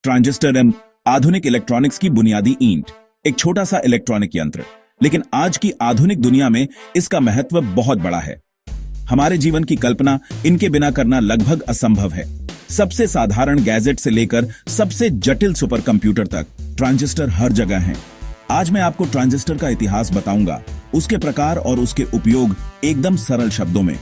Transistor आधुनिक electronics की बुनियादी ईंट, एक छोटा सा इलेक्ट्रॉनिक यंत्र, लेकिन आज की आधुनिक दुनिया में इसका महत्व बहुत बड़ा है। हमारे जीवन की कल्पना इनके बिना करना लगभग असंभव है। सबसे साधारण गैजेट से लेकर सबसे जटिल सुपर कंप्यूटर तक ट्रांजिस्टर हर जगह हैं। आज मैं आपको ट्रांजिस्टर का इतिहास बताऊंगा, उसके प्रकार और उसके उपयोग एकदम सरल शब्दों में।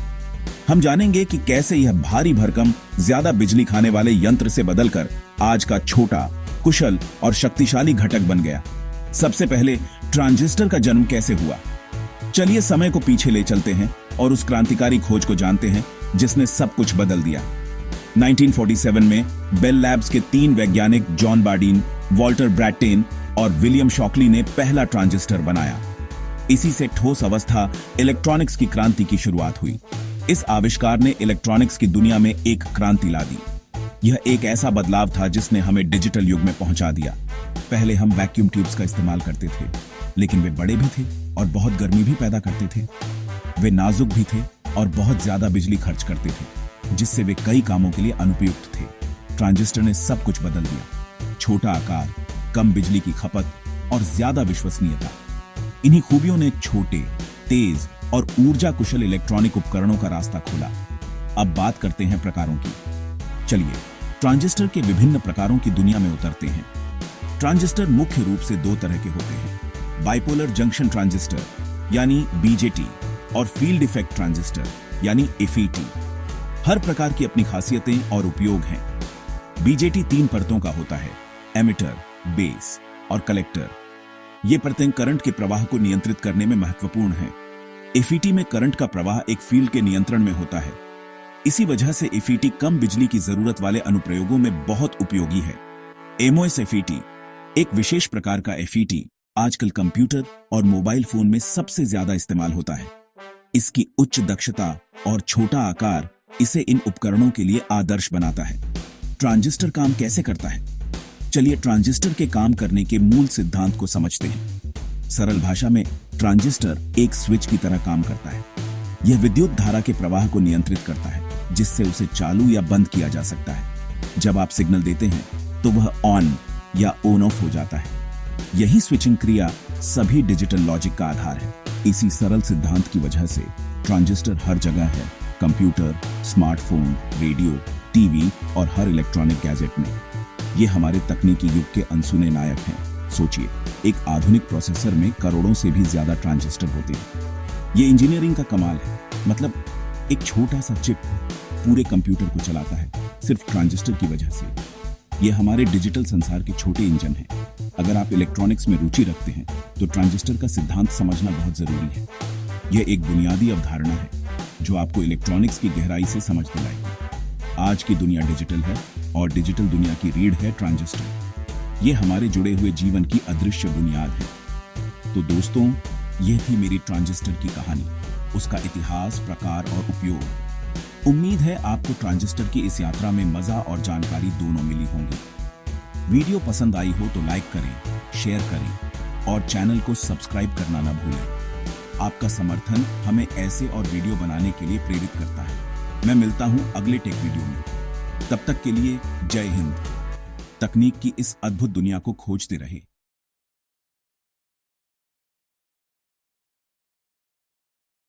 हम जानेंगे कि कैसे यह भारी भरकम, ज्यादा बिजली खाने वाले यंत्र से बदलकर आज का छोटा, कुशल और शक्तिशाली घटक बन गया। सबसे पहले ट्रांजिस्टर का जन्म कैसे हुआ? चलिए समय को पीछे ले चलते हैं और उस क्रांतिकारी खोज को जानते हैं जिसने सब कुछ बदल दिया। 1947 में बेल लैब्स के 3 वैज्ञानिक जॉन बार्डीन, वॉल्टर ब्रैटेन और विलियम शॉकली ने पहला ट्रांजिस्टर बनाया। इसी से ठोस अवस्था इलेक्ट्रॉनिक्स की क्रांति की शुरुआत हुई। इस आविष्कार ने इलेक्ट्रॉनिक्स की दुनिया में एक क्रांति ला दी। यह एक ऐसा बदलाव था जिसने हमें डिजिटल युग में पहुंचा दिया। पहले हम वैक्यूम ट्यूब्स का इस्तेमाल करते थे, लेकिन वे बड़े भी थे और बहुत गर्मी भी पैदा करते थे। वे नाजुक भी थे और बहुत ज्यादा बिजली खर्च करते थे, जिससे वे कई कामों के लिए अनुपयुक्त थे। ट्रांजिस्टर ने सब कुछ बदल दिया। छोटा आकार, कम बिजली की खपत और ज्यादा विश्वसनीयता। इन्हीं खूबियों ने छोटे, तेज और ऊर्जा कुशल इलेक्ट्रॉनिक उपकरणों का रास्ता खोला। अब बात करते हैं प्रकारों की। चलिए ट्रांजिस्टर के विभिन्न प्रकारों की दुनिया में उतरते हैं। ट्रांजिस्टर मुख्य रूप से 2 तरह के होते हैं, बाइपोलर जंक्शन ट्रांजिस्टर यानी बीजेटी और फील्ड इफेक्ट ट्रांजिस्टर यानी एफईटी। हर प्रकार की अपनी खासियतें और उपयोग हैं। बीजेटी 3 परतों का होता है, एमिटर, बेस और कलेक्टर। ये परतें करंट के प्रवाह को नियंत्रित करने में महत्वपूर्ण हैं। एफईटी में करंट का प्रवाह एक फील्ड के नियंत्रण में होता है। इसी वजह से एफईटी कम बिजली की जरूरत वाले अनुप्रयोगों में बहुत उपयोगी है। एमओएस एफईटी, एक विशेष प्रकार का एफईटी, आजकल कंप्यूटर और मोबाइल फोन में सबसे ज्यादा इस्तेमाल होता है। इसकी उच्च दक्षता और छोटा आकार इसे इन उपकरणों के लिए आदर्श बनाता है। ट्रांजिस्टर काम कैसे करता है? चलिए ट्रांजिस्टर के काम करने के मूल सिद्धांत को समझते हैं। सरल भाषा में ट्रांजिस्टर एक स्विच की तरह काम करता है। यह विद्युत धारा के प्रवाह को नियंत्रित करता है, जिससे उसे चालू या बंद किया जा सकता है। जब आप सिग्नल देते हैं तो वह ऑन या ऑन ऑफ हो जाता है। यही स्विचिंग क्रिया सभी डिजिटल लॉजिक का आधार है। इसी सरल सिद्धांत की वजह से ट्रांजिस्टर हर जगह है, कंप्यूटर, स्मार्टफोन, रेडियो, टीवी और हर इलेक्ट्रॉनिक गैजेट में। ये हमारे तकनीकी युग के अनसुने नायक हैं। सोचिए, एक आधुनिक प्रोसेसर में करोड़ों से भी ज्यादा ट्रांजिस्टर होते हैं। ये इंजीनियरिंग का कमाल है। मतलब एक छोटा सा चिप पूरे कंप्यूटर को चलाता है, सिर्फ ट्रांजिस्टर की वजह से। ये हमारे डिजिटल संसार के छोटे इंजन हैं। अगर आप इलेक्ट्रॉनिक्स में रुचि रखते हैं तो ट्रांजिस्टर का सिद्धांत समझना बहुत जरूरी है। यह एक बुनियादी अवधारणा है जो आपको इलेक्ट्रॉनिक्स की गहराई से समझ दिलाएगी। आज की दुनिया डिजिटल है और डिजिटल दुनिया की रीढ़ है ट्रांजिस्टर। ये हमारे जुड़े हुए जीवन की अदृश्य बुनियाद है। तो दोस्तों, यह थी मेरी ट्रांजिस्टर की कहानी, उसका इतिहास, प्रकार और उपयोग। उम्मीद है आपको ट्रांजिस्टर की इस यात्रा में मजा और जानकारी दोनों मिली होंगी। वीडियो पसंद आई हो तो लाइक करें, शेयर करें और चैनल को सब्सक्राइब करना न भूलें। आपका समर्थन हमें ऐसे और वीडियो बनाने के लिए प्रेरित करता है। मैं मिलता हूं अगले टेक वीडियो में। तब तक के लिए जय हिंद। तकनीक की इस अद्भुत दुनिया को खोजते रहे।